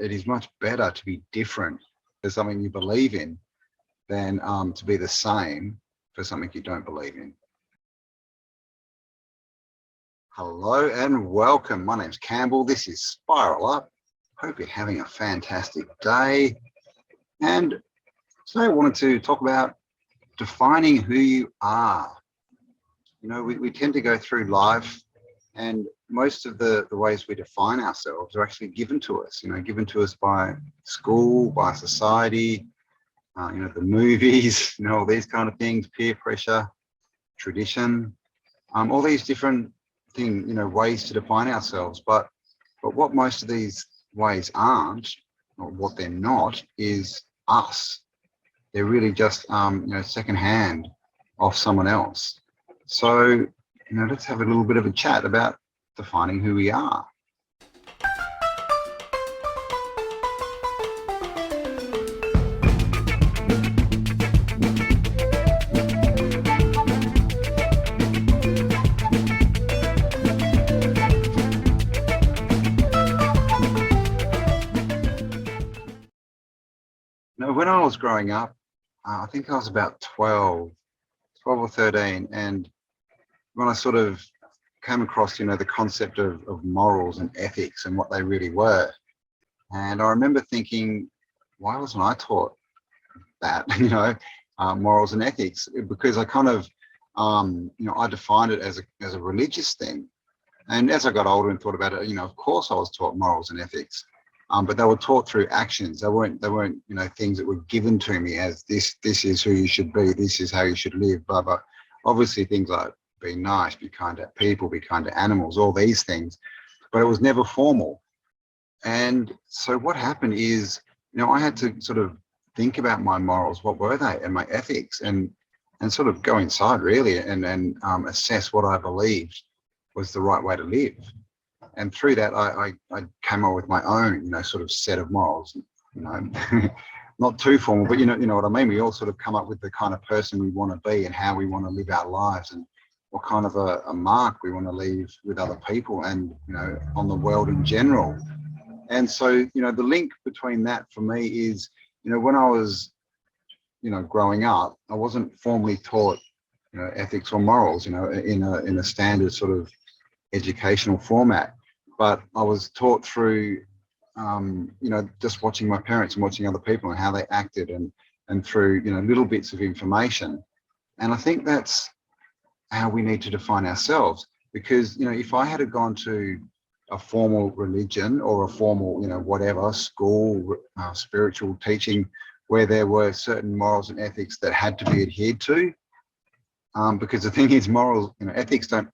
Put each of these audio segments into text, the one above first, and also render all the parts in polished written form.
It is much better to be different for something you believe in than to be the same for something you don't believe in. Hello and welcome. My name's Campbell. This is Spiral Up. Hope you're having a fantastic day. And today I wanted to talk about defining who you are. You know, we tend to go through life, and most of the ways we define ourselves are actually given to us, given to us by school, by society, the movies, all these kind of things, peer pressure, tradition, all these different things, ways to define ourselves. But what most of these ways aren't, or what they're not, is us. They're really just, secondhand of someone else. So, let's have a little bit of a chat about defining who we are. Now, when I was growing up, I think I was about 12 or 13, and when I sort of came across, the concept of morals and ethics and what they really were. And I remember thinking, why wasn't I taught that, morals and ethics? Because I kind of, I defined it as a religious thing. And as I got older and thought about it, of course I was taught morals and ethics, but they were taught through actions. They weren't, things that were given to me as this is who you should be, this is how you should live, blah, blah. Obviously things like be nice, be kind to people, be kind to animals, all these things, but it was never formal. And so what happened is, I had to sort of think about my morals, what were they, and my ethics, and sort of go inside really and assess what I believed was the right way to live. And through that, I came up with my own, sort of set of morals, not too formal, but you know what I mean? We all sort of come up with the kind of person we want to be and how we want to live our lives and what kind of a mark we want to leave with other people and, on the world in general. And so, the link between that for me is, when I was, growing up, I wasn't formally taught, ethics or morals, in a standard sort of educational format, but I was taught through, just watching my parents and watching other people and how they acted and through, little bits of information. And I think that's how we need to define ourselves, because if I had gone to a formal religion or a formal whatever school spiritual teaching where there were certain morals and ethics that had to be adhered to, because the thing is, morals, ethics don't,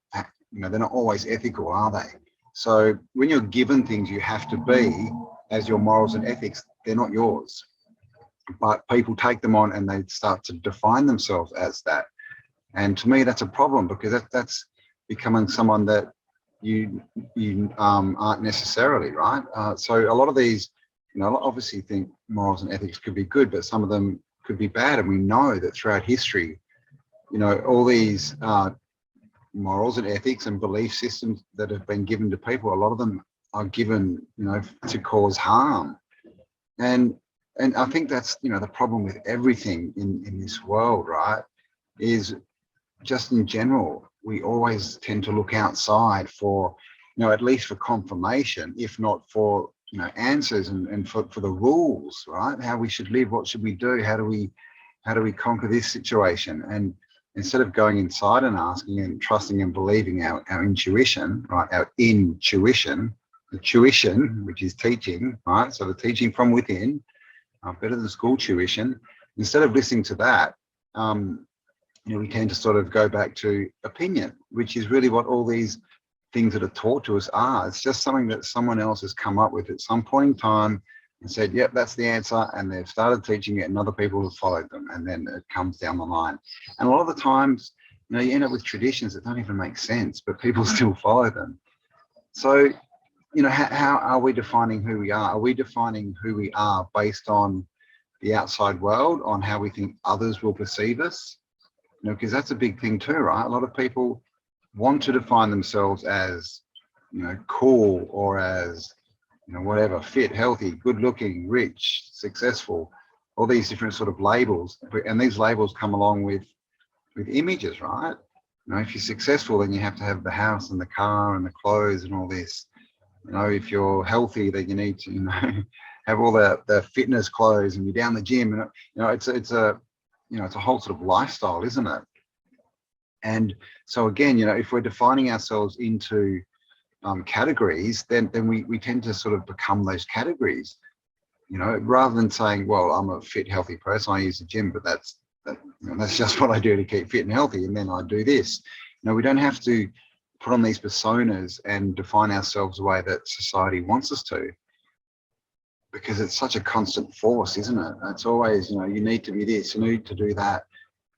they're not always ethical, are they? So when you're given things you have to be as your morals and ethics, they're not yours, but people take them on and they start to define themselves as that. And to me, that's a problem, because that's becoming someone that you aren't necessarily, right? So a lot of these, obviously think morals and ethics could be good, but some of them could be bad. And we know that throughout history, all these morals and ethics and belief systems that have been given to people, a lot of them are given, to cause harm. And I think that's, the problem with everything in this world, right, is just in general, we always tend to look outside for, at least for confirmation, if not for, answers and for the rules, right? How we should live, what should we do? How do we conquer this situation? And instead of going inside and asking and trusting and believing our intuition, right? Our intuition, the tuition, which is teaching, right? So the teaching from within, better than school tuition. Instead of listening to that, we tend to sort of go back to opinion, which is really what all these things that are taught to us are. It's just something that someone else has come up with at some point in time and said, yep, that's the answer. And they've started teaching it and other people have followed them. And then it comes down the line. And a lot of the times, you end up with traditions that don't even make sense, but people still follow them. So, how are we defining who we are? Are we defining who we are based on the outside world, on how we think others will perceive us? Because that's a big thing too, right? A lot of people want to define themselves as, cool or as, whatever, fit, healthy, good looking, rich, successful, all these different sort of labels. And these labels come along with images, right? If you're successful, then you have to have the house and the car and the clothes and all this. If you're healthy, then you need to, have all the fitness clothes and you're down the gym. And it's a whole sort of lifestyle, isn't it? And so again, if we're defining ourselves into categories, then we tend to sort of become those categories. Rather than saying, well, I'm a fit, healthy person, I use the gym, but that's just what I do to keep fit and healthy, and then I do this. We don't have to put on these personas and define ourselves the way that society wants us to, because it's such a constant force, isn't it? It's always, you need to be this, you need to do that.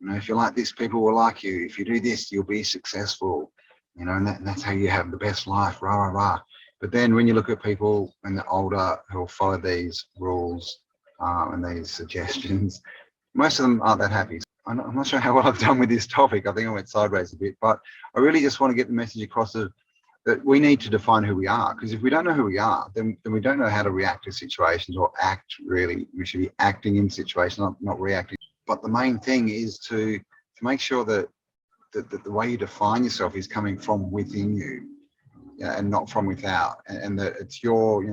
If you're like this, people will like you. If you do this, you'll be successful. And that's how you have the best life, rah, rah, rah. But then when you look at people when they're older who'll follow these rules and these suggestions, most of them aren't that happy. I'm not sure how well I've done with this topic. I think I went sideways a bit, but I really just want to get the message across that we need to define who we are, because if we don't know who we are, then we don't know how to react to situations or act. Really, we should be acting in situations, not reacting. But the main thing is to make sure that the way you define yourself is coming from within you, and not from without, and that it's your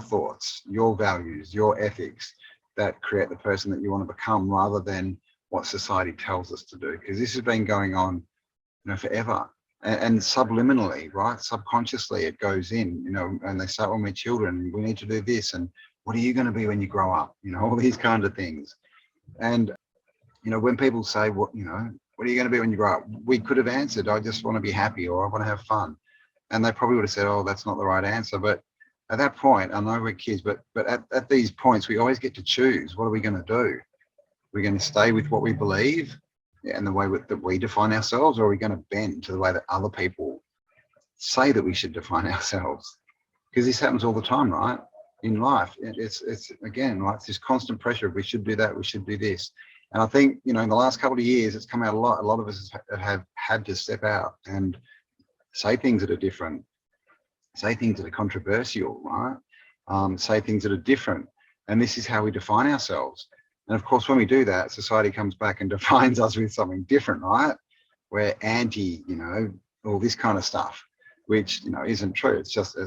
thoughts, your values, your ethics that create the person that you want to become, rather than what society tells us to do. Because this has been going on, forever, and subliminally, right? Subconsciously, it goes in, and they say, when we're children, we need to do this, and what are you going to be when you grow up? All these kind of things. And when people say, what are you going to be when you grow up? We could have answered, I just want to be happy, or I want to have fun. And they probably would have said, oh, that's not the right answer. But at that point, I know we're kids, but at these points, we always get to choose. What are we going to do? We're going to stay with what we believe and the way that we define ourselves, or are we going to bend to the way that other people say that we should define ourselves? Because this happens all the time, right? In life, it's again, like this constant pressure of we should do that, we should do this. And I think, in the last couple of years, it's come out a lot. A lot of us have had to step out and say things that are different, say things that are controversial, right? Say things that are different. And this is how we define ourselves. And of course, when we do that, society comes back and defines us with something different, right? We're anti, all this kind of stuff, which, isn't true. It's just,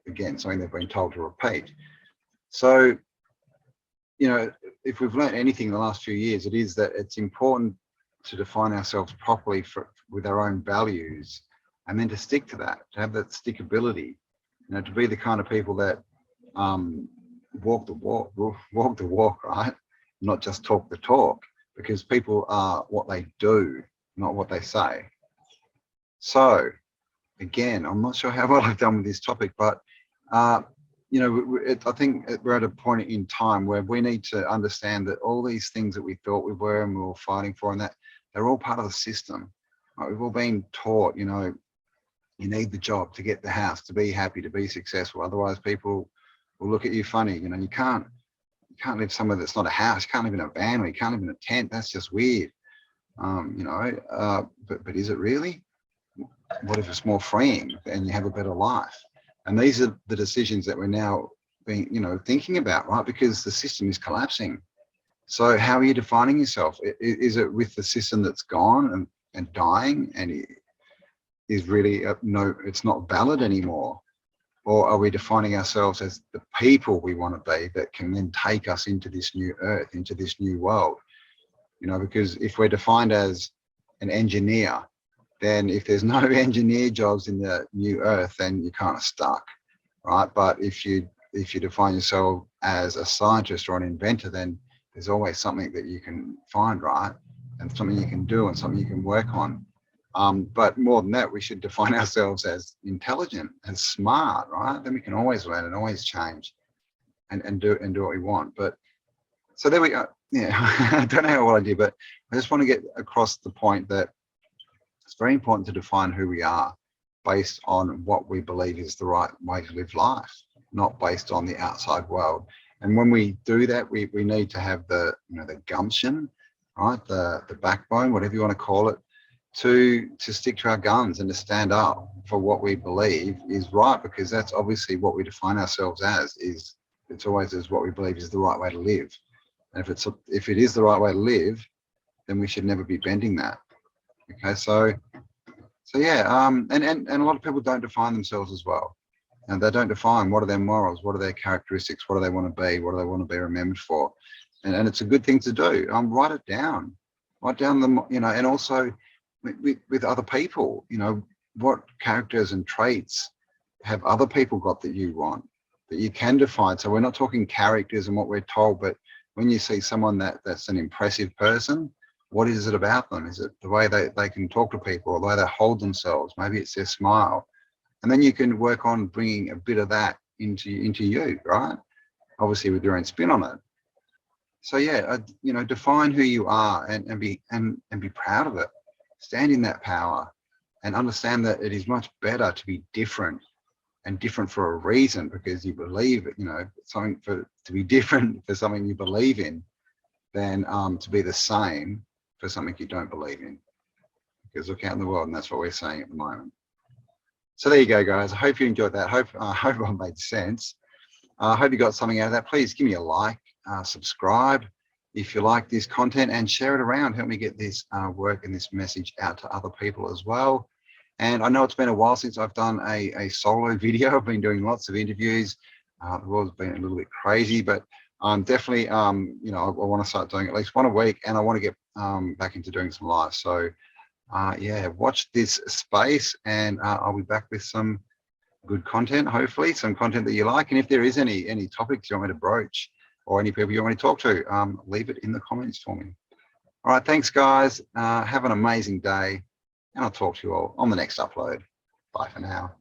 again, something they've been told to repeat. So, if we've learned anything in the last few years, it is that it's important to define ourselves properly with our own values, and then to stick to that, to have that stickability, to be the kind of people that walk the walk, right? Not just talk the talk, because people are what they do, not what they say. So, again, I'm not sure how well I've done with this topic, but I think we're at a point in time where we need to understand that all these things that we thought we were and we were fighting for, and that they're all part of the system. Right? We've all been taught, you need the job to get the house, to be happy, to be successful. Otherwise, people will look at you funny. You can't live somewhere that's not a house. You can't live in a van, or you can't live in a tent. That's just weird. But is it really? What if it's more freeing and you have a better life? And these are the decisions that we're now being, thinking about, right? Because the system is collapsing. So how are you defining yourself? Is it with the system that's gone and dying and is really no, it's not valid anymore? Or are we defining ourselves as the people we want to be that can then take us into this new earth, into this new world? Because if we're defined as an engineer, then if there's no engineer jobs in the new earth, then you're kind of stuck, right? But if you define yourself as a scientist or an inventor, then there's always something that you can find, right? And something you can do and something you can work on. But more than that, we should define ourselves as intelligent and smart, right? Then we can always learn and always change and do what we want. But so there we go. Yeah, I don't know what I did, but I just want to get across the point that it's very important to define who we are based on what we believe is the right way to live life, not based on the outside world. And when we do that, we need to have the gumption, right? The backbone, whatever you want to call it, to stick to our guns and to stand up for what we believe is right, because that's obviously what we define ourselves as. It's always as what we believe is the right way to live. And if it is the right way to live, then we should never be bending that. Okay, so yeah, and a lot of people don't define themselves as well, and they don't define what are their morals, what are their characteristics, what do they want to be, what do they want to be remembered for, and it's a good thing to do. Write it down, write down the, you know, and also with other people, you know, what characters and traits have other people got that you want, that you can define. So we're not talking characters and what we're told, but when you see someone that's an impressive person, what is it about them? Is it the way they can talk to people, or the way they hold themselves? Maybe it's their smile. And then you can work on bringing a bit of that into you, right? Obviously with your own spin on it. So yeah, you know, define who you are and be proud of it. Stand in that power and understand that it is much better to be different, and different for a reason, because you believe it, you know, something to be different for something you believe in, than to be the same for something you don't believe in. Because look out in the world, and that's what we're saying at the moment. So there you go, guys. I hope you enjoyed that. Hope I made sense. I hope you got something out of that. Please give me a like, subscribe if you like this content, and share it around. Help me get this work and this message out to other people as well. And I know it's been a while since I've done a solo video. I've been doing lots of interviews. The world's been a little bit crazy, but I'm definitely, you know, I want to start doing at least one a week, and I want to get back into doing some live. So yeah, watch this space, and I'll be back with some good content, hopefully some content that you like. And if there is any topics you want me to broach, or any people you want me to talk to, leave it in the comments for me. All right, thanks guys. Have an amazing day, and I'll talk to you all on the next upload. Bye for now.